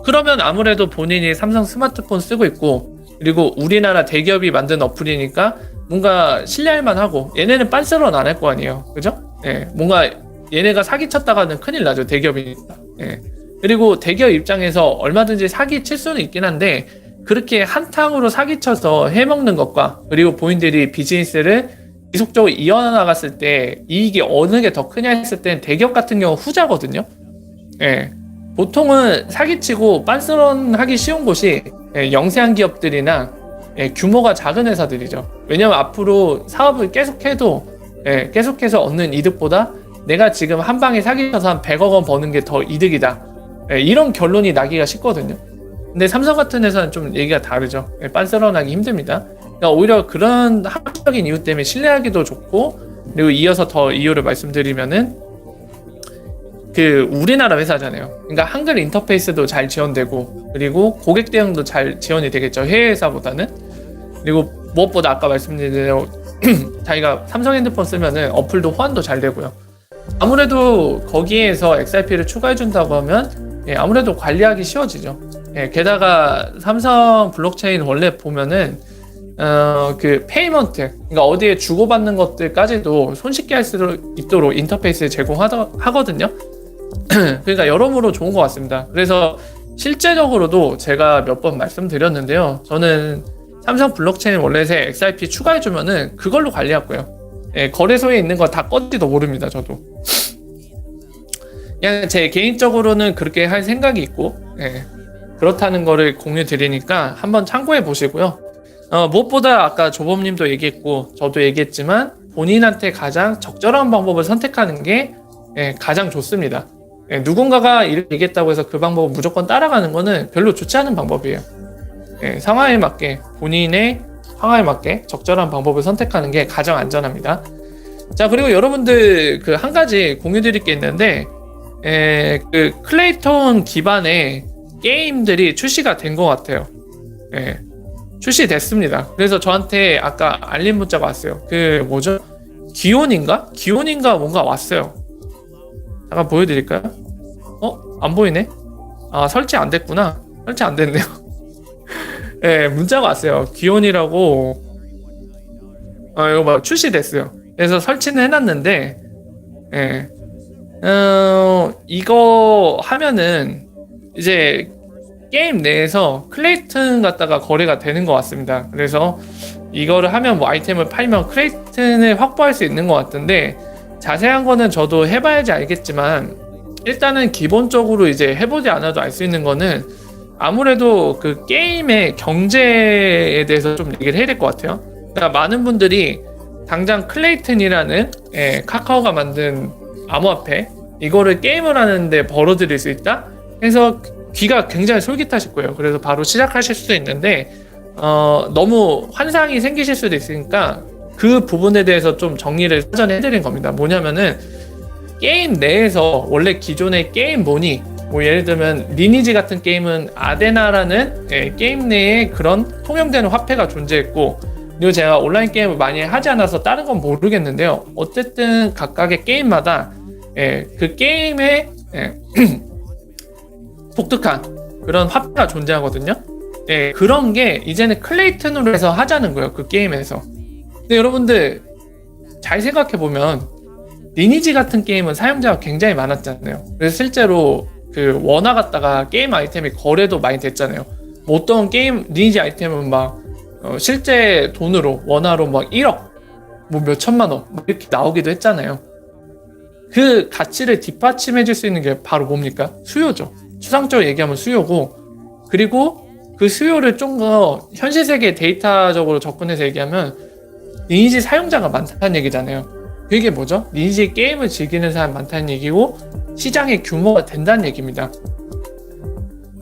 그러면 아무래도 본인이 삼성 스마트폰 쓰고 있고 그리고 우리나라 대기업이 만든 어플이니까 뭔가 신뢰할 만하고 얘네는 빤스런 안 할 거 아니에요. 그죠? 뭔가 얘네가 사기쳤다가는 큰일 나죠. 대기업이니까. 그리고 대기업 입장에서 얼마든지 사기칠 수는 있긴 한데 그렇게 한탕으로 사기쳐서 해먹는 것과 그리고 본인들이 비즈니스를 지속적으로 이어나갔을 때 이익이 어느 게 더 크냐 했을 땐 대기업 같은 경우 후자거든요. 보통은 사기치고 빤스런 하기 쉬운 곳이 영세한 기업들이나 규모가 작은 회사들이죠. 왜냐면 앞으로 사업을 계속해도 계속해서 얻는 이득보다 내가 지금 한 방에 사기쳐서 한 100억 원 버는 게 더 이득이다 이런 결론이 나기가 쉽거든요. 근데 삼성 같은 회사는 좀 얘기가 다르죠. 빤스러나기 힘듭니다. 그러니까 오히려 그런 합리적인 이유 때문에 신뢰하기도 좋고, 그리고 이어서 더 이유를 말씀드리면은 그 우리나라 회사잖아요. 그러니까 한글 인터페이스도 잘 지원되고, 그리고 고객 대응도 잘 지원이 되겠죠. 해외 회사보다는. 그리고 무엇보다 아까 말씀드린 대로 자기가 삼성 핸드폰 쓰면은 어플도 호환도 잘 되고요. 아무래도 거기에서 XRP를 추가해 준다고 하면 아무래도 관리하기 쉬워지죠. 게다가 삼성 블록체인 원래 보면은 그 페이먼트, 그러니까 어디에 주고받는 것들까지도 손쉽게 할 수 있도록 인터페이스를 제공하거든요. 그러니까 여러모로 좋은 것 같습니다. 그래서 실제적으로도 제가 몇 번 말씀드렸는데요. 저는 삼성 블록체인 월렛에 XRP 추가해주면은 그걸로 관리할 거예요. 거래소에 있는 거 다 껐지도 모릅니다. 저도 그냥 제 개인적으로는 그렇게 할 생각이 있고, 그렇다는 거를 공유 드리니까 한번 참고해 보시고요. 무엇보다 아까 조범님도 얘기했고 저도 얘기했지만 본인한테 가장 적절한 방법을 선택하는 게 가장 좋습니다. 누군가가 이렇게 얘기했다고 해서 그 방법을 무조건 따라가는 거는 별로 좋지 않은 방법이에요. 상황에 맞게, 본인의 상황에 맞게 적절한 방법을 선택하는 게 가장 안전합니다. 자, 그리고 여러분들 그 한 가지 공유 드릴 게 있는데, 그 클레이톤 기반의 게임들이 출시가 된 것 같아요. 출시됐습니다. 그래서 저한테 아까 알림 문자가 왔어요. 그 뭐죠? 기온인가 뭔가 왔어요. 잠깐 보여드릴까요? 안 보이네? 아, 설치 안 됐구나. 설치 안 됐네요. 문자가 왔어요. 기온이라고. 이거 막 출시됐어요. 그래서 설치는 해놨는데, 이거 하면은 이제 게임 내에서 클레이튼 갖다가 거래가 되는 것 같습니다. 그래서 이거를 하면 뭐 아이템을 팔면 클레이튼을 확보할 수 있는 것 같은데, 자세한 거는 저도 해봐야지 알겠지만, 일단은 기본적으로 이제 해보지 않아도 알 수 있는 거는 아무래도 그 게임의 경제에 대해서 좀 얘기를 해야 될 것 같아요. 그러니까 많은 분들이 당장 클레이튼이라는 카카오가 만든 암호화폐, 이거를 게임을 하는데 벌어들일 수 있다? 해서 귀가 굉장히 솔깃하실 거예요. 그래서 바로 시작하실 수도 있는데, 너무 환상이 생기실 수도 있으니까 그 부분에 대해서 좀 정리를 사전에 해드린 겁니다. 뭐냐면은 게임 내에서 원래 기존의 게임본이, 뭐 예를 들면 리니지 같은 게임은 아데나라는 게임 내에 그런 통용되는 화폐가 존재했고, 그리고 제가 온라인 게임을 많이 하지 않아서 다른 건 모르겠는데요. 어쨌든 각각의 게임마다 그 게임에 독특한 그런 화폐가 존재하거든요. 그런 게 이제는 클레이튼으로 해서 하자는 거예요. 그 게임에서. 근데 여러분들 잘 생각해보면 리니지 같은 게임은 사용자가 굉장히 많았잖아요. 그래서 실제로 그 원화 갖다가 게임 아이템이 거래도 많이 됐잖아요. 뭐 어떤 게임 리니지 아이템은 막 실제 돈으로 원화로 막 1억 뭐 몇천만 원 이렇게 나오기도 했잖아요. 그 가치를 뒷받침해 줄 수 있는 게 바로 뭡니까? 수요죠. 추상적으로 얘기하면 수요고, 그리고 그 수요를 좀 더 현실 세계 데이터적으로 접근해서 얘기하면 리니지 사용자가 많다는 얘기잖아요. 그게 뭐죠? 리니지 게임을 즐기는 사람 많다는 얘기고, 시장의 규모가 된다는 얘기입니다.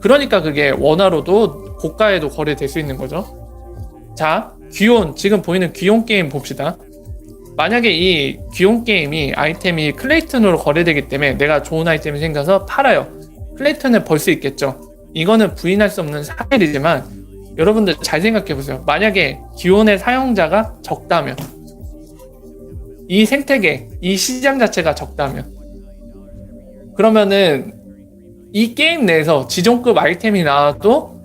그러니까 그게 원화로도 고가에도 거래될 수 있는 거죠. 자, 귀온, 지금 보이는 귀온 게임 봅시다. 만약에 이 귀온 게임이 아이템이 클레이튼으로 거래되기 때문에 내가 좋은 아이템이 생겨서 팔아요. 클레이튼을 벌 수 있겠죠. 이거는 부인할 수 없는 사실이지만 여러분들 잘 생각해보세요. 만약에 귀온의 사용자가 적다면, 이 생태계, 이 시장 자체가 적다면, 그러면은 이 게임 내에서 지존급 아이템이 나와도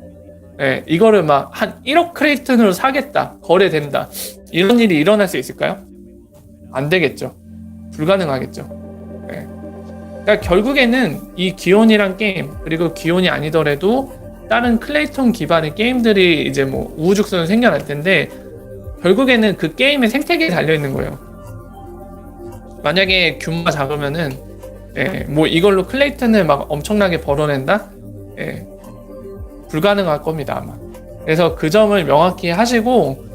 이거를 막 한 1억 클레이튼으로 사겠다, 거래된다, 이런 일이 일어날 수 있을까요? 안 되겠죠. 불가능하겠죠. 그러니까 결국에는 이 기온이란 게임, 그리고 기온이 아니더라도 다른 클레이톤 기반의 게임들이 이제 뭐 우후죽순으로 생겨날 텐데, 결국에는 그 게임의 생태계에 달려있는 거예요. 만약에 규모가 작으면은 뭐 이걸로 클레이튼을 막 엄청나게 벌어낸다? 불가능할 겁니다, 아마. 그래서 그 점을 명확히 하시고,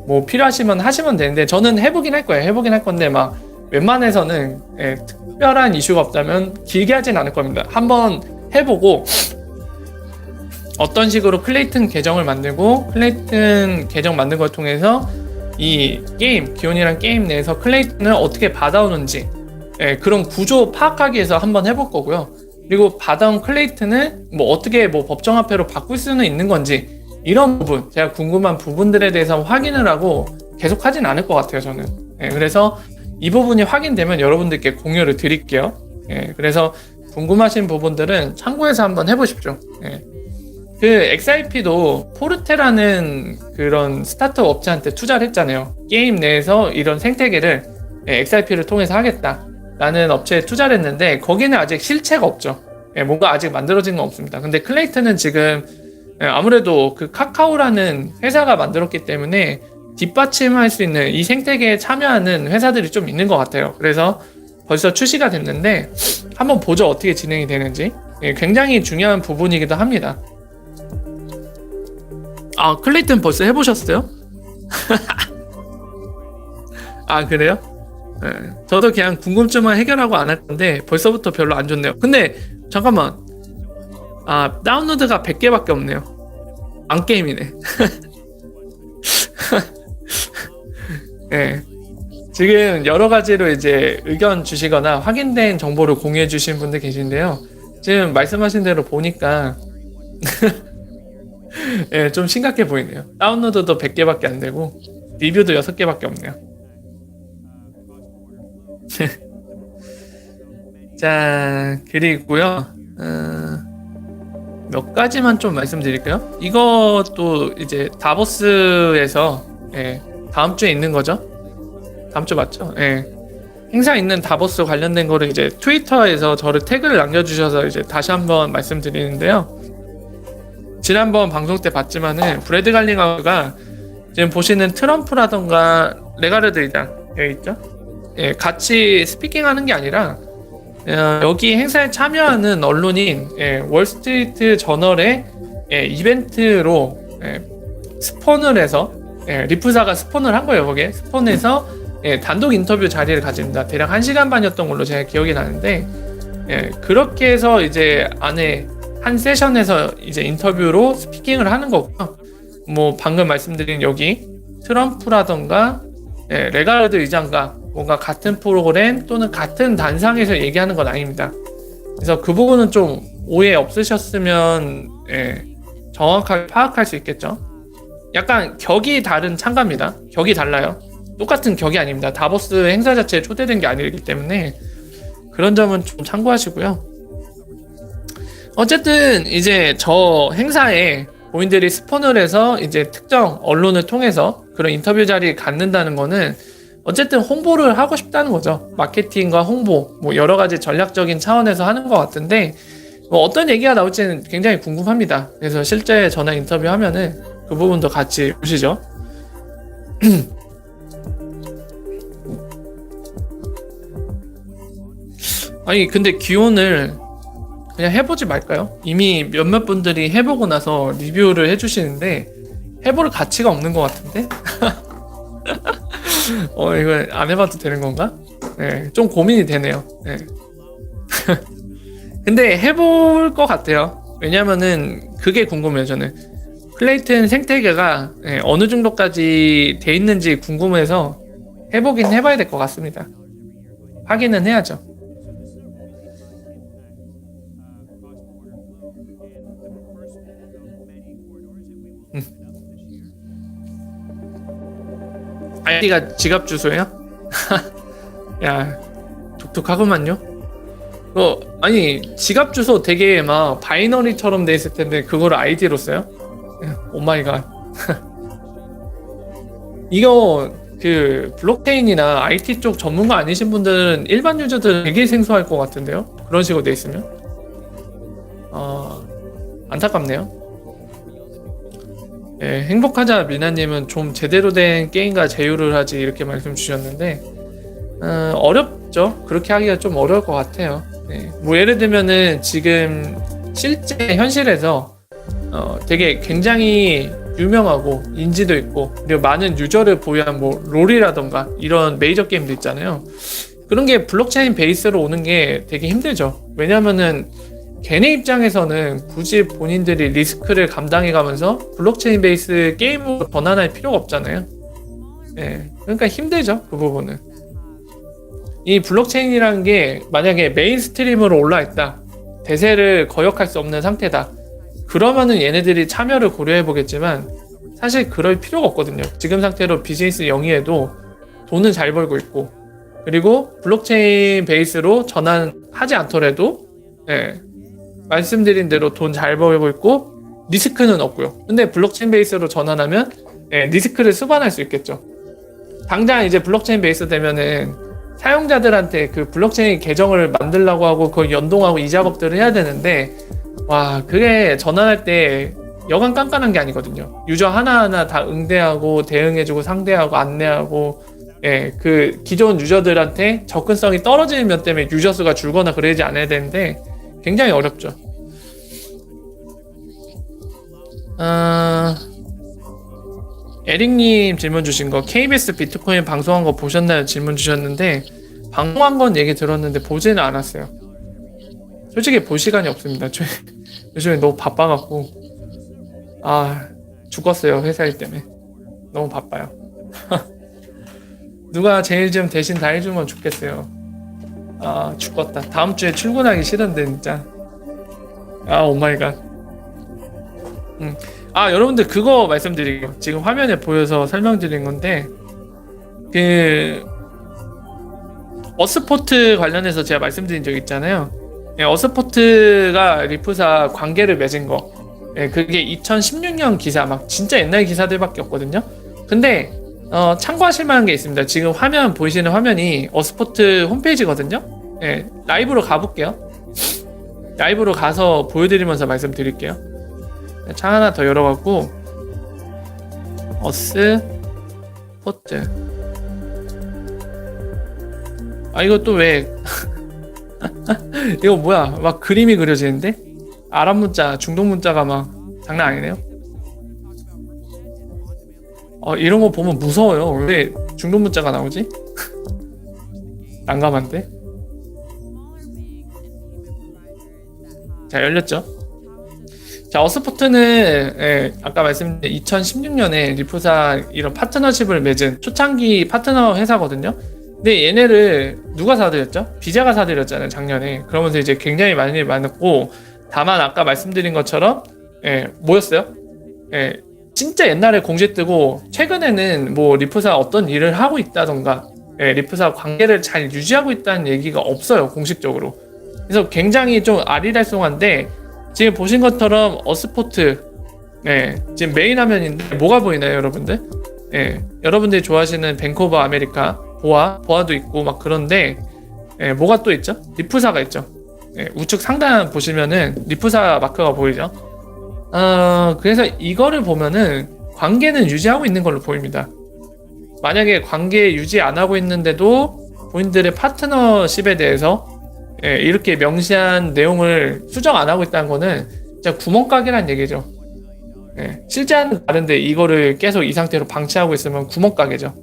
뭐 필요하시면 하시면 되는데, 저는 해보긴 할 거예요. 해보긴 할 건데 막 웬만해서는 특별한 이슈가 없다면 길게 하진 않을 겁니다. 한번 해보고 어떤 식으로 클레이튼 계정을 만들고 클레이튼 계정 만든 걸 통해서 이 게임, 기온이란 게임 내에서 클레이튼을 어떻게 받아오는지 그런 구조 파악하기 위해서 한번 해볼 거고요. 그리고 받아온 클레이튼을 뭐 어떻게 뭐 법정화폐로 바꿀 수는 있는 건지 이런 부분, 제가 궁금한 부분들에 대해서 확인을 하고 계속 하진 않을 것 같아요, 저는. 그래서 이 부분이 확인되면 여러분들께 공유를 드릴게요. 그래서 궁금하신 부분들은 참고해서 한번 해보십시오. 그 XRP도 포르테라는 그런 스타트업 업체한테 투자를 했잖아요. 게임 내에서 이런 생태계를 XRP를 통해서 하겠다라는 업체에 투자를 했는데 거기는 아직 실체가 없죠. 뭔가 아직 만들어진 건 없습니다. 근데 클레이튼은 지금 아무래도 그 카카오라는 회사가 만들었기 때문에 뒷받침할 수 있는 이 생태계에 참여하는 회사들이 좀 있는 것 같아요. 그래서 벌써 출시가 됐는데 한번 보죠, 어떻게 진행이 되는지. 굉장히 중요한 부분이기도 합니다. 아, 클레이튼 벌써 해보셨어요? 아, 그래요? 저도 그냥 궁금증만 해결하고 안 할 건데 벌써부터 별로 안 좋네요. 근데 잠깐만, 다운로드가 100개밖에 없네요. 안 게임이네. 지금 여러 가지로 이제 의견 주시거나 확인된 정보를 공유해 주신 분들 계신데요. 지금 말씀하신 대로 보니까 좀 심각해 보이네요. 다운로드도 100개밖에 안 되고 리뷰도 6개밖에 없네요. 자, 그리고요. 몇 가지만 좀 말씀드릴까요? 이것도 이제 다보스에서 다음 주에 있는 거죠? 다음 주 맞죠? 행사 있는 다보스 관련된 거를 이제 트위터에서 저를 태그를 남겨주셔서 이제 다시 한번 말씀드리는데요. 지난번 방송 때 봤지만은 브래드 갈링하우가 지금 보시는 트럼프라던가 레가르드 의장 여기 있죠? 같이 스피킹하는 게 아니라 여기 행사에 참여하는 언론인 월스트리트 저널의 이벤트로 스폰을 해서 리프사가 스폰을 한 거예요. 거기에 스폰해서 단독 인터뷰 자리를 가집니다. 대략 1시간 반이었던 걸로 제가 기억이 나는데 그렇게 해서 이제 안에 한 세션에서 이제 인터뷰로 스피킹을 하는 거고요. 뭐 방금 말씀드린 여기 트럼프라던가 레가르드 의장과 뭔가 같은 프로그램 또는 같은 단상에서 얘기하는 건 아닙니다. 그래서 그 부분은 좀 오해 없으셨으면 정확하게 파악할 수 있겠죠. 약간 격이 다른 참가입니다. 격이 달라요. 똑같은 격이 아닙니다. 다보스 행사 자체에 초대된 게 아니기 때문에 그런 점은 좀 참고하시고요. 어쨌든 이제 저 행사에 본인들이 스폰을 해서 이제 특정 언론을 통해서 그런 인터뷰 자리를 갖는다는 거는 어쨌든 홍보를 하고 싶다는 거죠. 마케팅과 홍보, 뭐 여러 가지 전략적인 차원에서 하는 것 같은데 뭐 어떤 얘기가 나올지는 굉장히 궁금합니다. 그래서 실제 전화 인터뷰하면은 그 부분도 같이 보시죠. 아니 근데 기온을 그냥 해보지 말까요? 이미 몇몇 분들이 해보고 나서 리뷰를 해주시는데 해볼 가치가 없는 것 같은데? 이거 안 해봐도 되는 건가? 좀 고민이 되네요. 근데 해볼 것 같아요. 왜냐면은 그게 궁금해요. 저는 클레이튼 생태계가 어느 정도까지 돼 있는지 궁금해서 해보긴 해봐야 될 것 같습니다. 확인은 해야죠. 아이디가 지갑 주소예요? 야, 독특하구만요. 아니 지갑 주소 되게 막 바이너리처럼 돼 있을 텐데 그거를 아이디로 써요? 오마이갓. 이거 그 블록체인이나 IT 쪽 전문가 아니신 분들은 일반 유저들 되게 생소할 것 같은데요? 그런 식으로 돼 있으면 안타깝네요. 행복하자 미나님은 좀 제대로 된 게임과 제휴를 하지 이렇게 말씀 주셨는데 어렵죠. 그렇게 하기가 좀 어려울 것 같아요. 뭐 예를 들면은 지금 실제 현실에서 되게 굉장히 유명하고 인지도 있고 그리고 많은 유저를 보유한 뭐 롤이라던가 이런 메이저 게임도 있잖아요. 그런 게 블록체인 베이스로 오는 게 되게 힘들죠. 왜냐면은 걔네 입장에서는 굳이 본인들이 리스크를 감당해 가면서 블록체인 베이스 게임으로 전환할 필요가 없잖아요. 예, 그러니까 힘들죠, 그 부분은. 이 블록체인이라는 게 만약에 메인스트림으로 올라있다, 대세를 거역할 수 없는 상태다, 그러면은 얘네들이 참여를 고려해 보겠지만 사실 그럴 필요가 없거든요. 지금 상태로 비즈니스 영위에도 돈은 잘 벌고 있고, 그리고 블록체인 베이스로 전환하지 않더라도 예, 말씀드린 대로 돈 잘 벌고 있고 리스크는 없고요. 근데 블록체인 베이스로 전환하면 예, 리스크를 수반할 수 있겠죠. 당장 이제 블록체인 베이스 되면은 사용자들한테 그 블록체인 계정을 만들려고 하고 그걸 연동하고 이 작업들을 해야 되는데, 와, 그게 전환할 때 여간 깐깐한 게 아니거든요. 유저 하나하나 다 응대하고 대응해주고 상대하고 안내하고, 예, 그 기존 유저들한테 접근성이 떨어지는 면 때문에 유저 수가 줄거나 그러지 않아야 되는데 굉장히 어렵죠. 에릭님 질문 주신 거, KBS 비트코인 방송한 거 보셨나요? 질문 주셨는데, 방송한 건 얘기 들었는데 보지는 않았어요. 솔직히 볼 시간이 없습니다. 요즘에 너무 바빠갖고 죽었어요. 회사 일 때문에 너무 바빠요. 누가 제일 좀 대신 다 해주면 좋겠어요. 죽었다. 다음 주에 출근하기 싫은데 진짜. 오마이갓. 여러분들 그거 말씀드릴게요. 지금 화면에 보여서 설명드린 건데, 그 어스포트 관련해서 제가 말씀드린 적 있잖아요. 예, 어스포트가 리프사 관계를 맺은 거, 예, 그게 2016년 기사, 막 진짜 옛날 기사들밖에 없거든요. 근데 참고하실 만한 게 있습니다. 지금 화면 보이시는 화면이 어스포트 홈페이지거든요. 예, 라이브로 가볼게요. 라이브로 가서 보여드리면서 말씀드릴게요. 창 하나 더 열어갖고 어스포트. 이거 또 왜 이거 뭐야, 막 그림이 그려지는데? 아랍 문자, 중동 문자가 막 장난 아니네요. 이런 거 보면 무서워요. 왜 중동 문자가 나오지? 난감한데? 자, 열렸죠? 자, 어스포트는 아까 말씀드린 2016년에 리프사 이런 파트너십을 맺은 초창기 파트너 회사거든요. 근데 얘네를 누가 사들였죠? 비자가 사들였잖아요, 작년에. 그러면서 이제 굉장히 많이 많았고, 다만 아까 말씀드린 것처럼 뭐였어요? 진짜 옛날에 공지 뜨고 최근에는 뭐 리프사 어떤 일을 하고 있다던가 리프사 관계를 잘 유지하고 있다는 얘기가 없어요, 공식적으로. 그래서 굉장히 좀 아리달송한데, 지금 보신 것처럼 어스포트 지금 메인 화면인데 뭐가 보이나요, 여러분들? 여러분들이 좋아하시는 뱅크 오브 아메리카 보아도 있고 막 그런데, 뭐가 또 있죠? 리프사가 있죠. 우측 상단 보시면은 리프사 마크가 보이죠. 그래서 이거를 보면은 관계는 유지하고 있는 걸로 보입니다. 만약에 관계 유지 안 하고 있는데도 본인들의 파트너십에 대해서 이렇게 명시한 내용을 수정 안 하고 있다는 거는 진짜 구멍가게란 얘기죠. 실제는 다른데 이거를 계속 이 상태로 방치하고 있으면 구멍가게죠.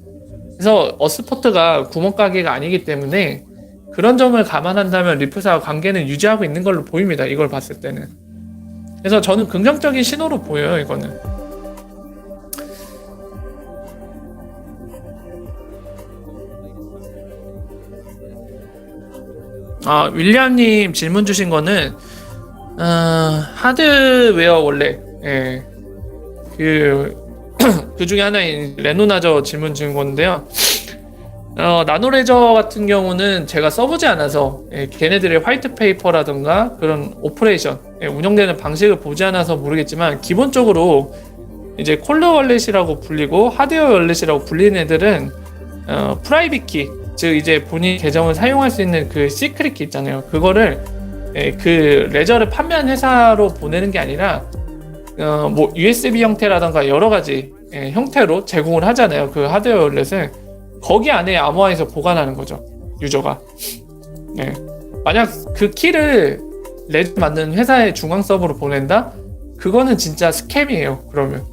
그래서 어스포트가 구멍가게가 아니기 때문에 그런 점을 감안한다면 리프사와 관계는 유지하고 있는 걸로 보입니다, 이걸 봤을 때는. 그래서 저는 긍정적인 신호로 보여요, 이거는. 윌리엄님 질문 주신 거는 하드웨어 원래 그 중에 하나인 레노나저 질문 주신 건데요. 나노레저 같은 경우는 제가 써보지 않아서 걔네들의 화이트 페이퍼라든가 그런 오퍼레이션 운영되는 방식을 보지 않아서 모르겠지만, 기본적으로 이제 콜드 월렛이라고 불리고 하드웨어 월렛이라고 불리는 애들은 프라이빗 키, 즉 이제 본인 계정을 사용할 수 있는 그 시크릿 키 있잖아요. 그거를 그 레저를 판매한 회사로 보내는 게 아니라 뭐 USB 형태라던가 여러 가지 형태로 제공을 하잖아요, 그 하드웨어 월렛을. 거기 안에 암호화해서 보관하는 거죠, 유저가. 만약 그 키를 레저 만드는 회사의 중앙 서버로 보낸다? 그거는 진짜 스캠이에요, 그러면.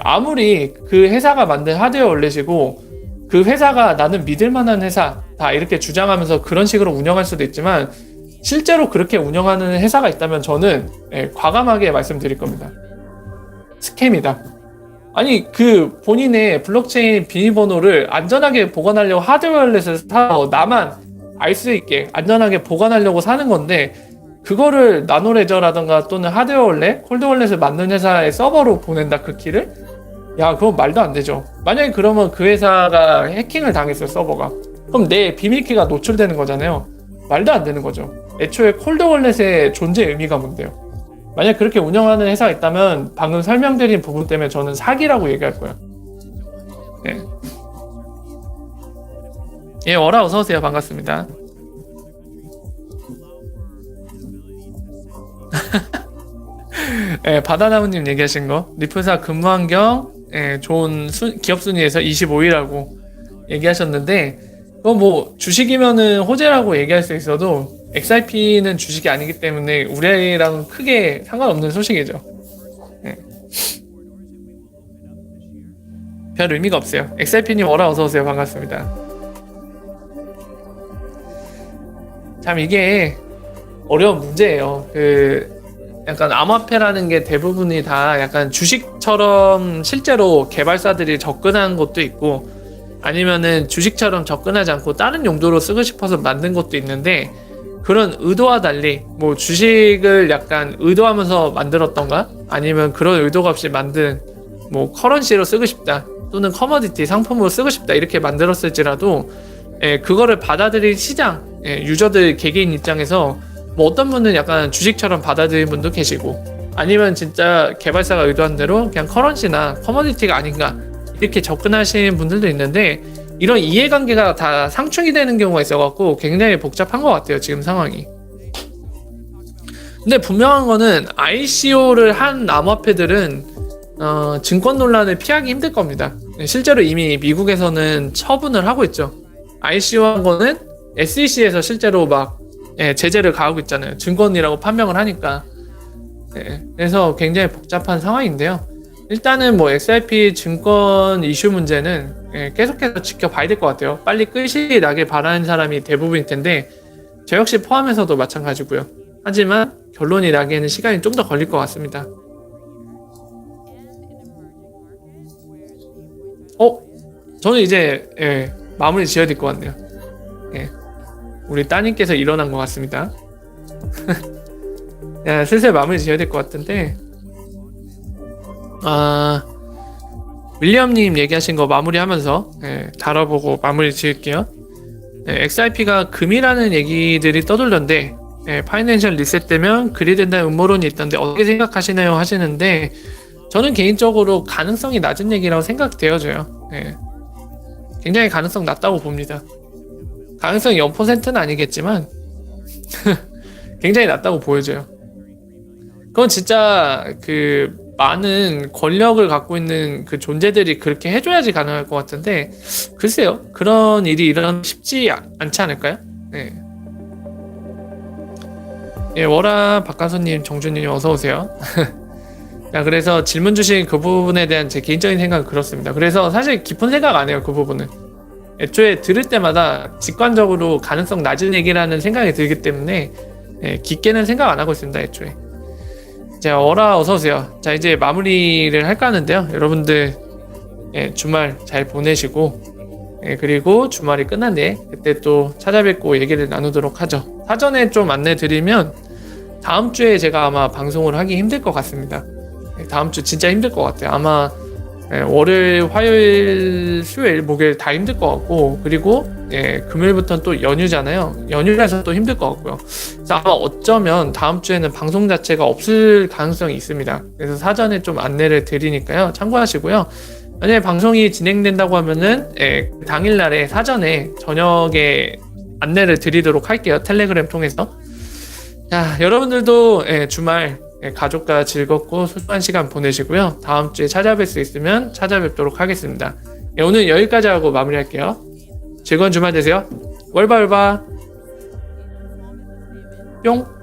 아무리 그 회사가 만든 하드웨어 월렛이고 그 회사가 나는 믿을 만한 회사다 이렇게 주장하면서 그런 식으로 운영할 수도 있지만 실제로 그렇게 운영하는 회사가 있다면 저는 과감하게 말씀드릴 겁니다. 스캠이다. 아니 그 본인의 블록체인 비밀번호를 안전하게 보관하려고 하드웨어 월렛을 사서 나만 알 수 있게 안전하게 보관하려고 사는 건데 그거를 나노레저라던가 또는 하드웨어 월렛, 콜드 월렛을 만든 회사의 서버로 보낸다 그 키를? 야 그건 말도 안 되죠. 만약에 그러면 그 회사가 해킹을 당했어요 서버가. 그럼 내 비밀키가 노출되는 거잖아요. 말도 안 되는 거죠. 애초에 콜드 월렛의 존재 의미가 뭔데요? 만약 그렇게 운영하는 회사가 있다면 방금 설명드린 부분 때문에 저는 사기라고 얘기할 거예요. 예. 예, 어라 어서오세요. 반갑습니다. 예, 바다나무님 얘기하신 거 리플사 근무 환경 좋은 기업 순위에서 25위라고 얘기하셨는데 뭐 주식이면은 호재라고 얘기할 수 있어도 XRP는 주식이 아니기 때문에 우리랑 크게 상관없는 소식이죠. 네. 별 의미가 없어요. XRP님 어라 어서오세요. 반갑습니다. 참 이게 어려운 문제예요. 약간 암호화폐라는 게 대부분이 다 약간 주식처럼 실제로 개발사들이 접근한 것도 있고 아니면은 주식처럼 접근하지 않고 다른 용도로 쓰고 싶어서 만든 것도 있는데 그런 의도와 달리 뭐 주식을 약간 의도하면서 만들었던가 아니면 그런 의도가 없이 만든 뭐 커런시로 쓰고 싶다 또는 커머디티 상품으로 쓰고 싶다 이렇게 만들었을지라도 그거를 받아들인 시장 유저들 개개인 입장에서 뭐 어떤 분은 약간 주식처럼 받아들인 분도 계시고 아니면 진짜 개발사가 의도한 대로 그냥 커런시나 커머디티가 아닌가 이렇게 접근하시는 분들도 있는데 이런 이해관계가 다 상충이 되는 경우가 있어갖고 굉장히 복잡한 것 같아요 지금 상황이. 근데 분명한 거는 ICO를 한 암호화폐들은 증권 논란을 피하기 힘들 겁니다. 실제로 이미 미국에서는 처분을 하고 있죠. ICO 한 거는 SEC에서 실제로 막 제재를 가하고 있잖아요. 증권이라고 판명을 하니까. 그래서 굉장히 복잡한 상황인데요. 일단은 뭐 XRP 증권 이슈 문제는 계속해서 지켜봐야 될 것 같아요. 빨리 끝이 나길 바라는 사람이 대부분일 텐데 저 역시 포함해서도 마찬가지고요. 하지만 결론이 나기에는 시간이 좀 더 걸릴 것 같습니다. 저는 이제 마무리 지어야 될 것 같네요. 우리 따님께서 일어난 것 같습니다. 슬슬 마무리 지어야 될 것 같은데 윌리엄님 얘기하신 거 마무리하면서 다뤄보고 마무리 지을게요. XRP가 금이라는 얘기들이 떠돌던데 파이낸셜 리셋되면 그리 된다는 음모론이 있던데 어떻게 생각하시나요? 하시는데 저는 개인적으로 가능성이 낮은 얘기라고 생각되어져요. 굉장히 가능성 낮다고 봅니다. 가능성이 0%는 아니겠지만 굉장히 낮다고 보여져요. 그건 진짜 그 많은 권력을 갖고 있는 그 존재들이 그렇게 해줘야지 가능할 것 같은데 글쎄요 그런 일이 일어나면 쉽지 않지 않을까요? 워라 박가수님 정준님 어서오세요. 자, 그래서 질문 주신 그 부분에 대한 제 개인적인 생각은 그렇습니다. 그래서 사실 깊은 생각 안 해요 그 부분은. 애초에 들을 때마다 직관적으로 가능성 낮은 얘기라는 생각이 들기 때문에 깊게는 생각 안 하고 있습니다 애초에. 자, 어라 어서오세요. 자, 이제 마무리를 할까 하는데요. 여러분들 주말 잘 보내시고 그리고 주말이 끝난 뒤에 그때 또 찾아뵙고 얘기를 나누도록 하죠. 사전에 좀 안내 드리면 다음 주에 제가 아마 방송을 하기 힘들 것 같습니다. 다음 주 진짜 힘들 것 같아요. 아마 월요일, 화요일, 수요일, 목요일 다 힘들 것 같고 그리고 금요일부터는 또 연휴잖아요. 연휴라서 또 힘들 것 같고요. 그래서 아마 어쩌면 다음 주에는 방송 자체가 없을 가능성이 있습니다. 그래서 사전에 좀 안내를 드리니까요. 참고하시고요. 만약에 방송이 진행된다고 하면은 당일날에 사전에 저녁에 안내를 드리도록 할게요. 텔레그램 통해서. 자, 여러분들도 주말 가족과 즐겁고 소중한 시간 보내시고요. 다음 주에 찾아뵐 수 있으면 찾아뵙도록 하겠습니다. 오늘 여기까지 하고 마무리할게요. 즐거운 주말 되세요. 월바월바 뿅.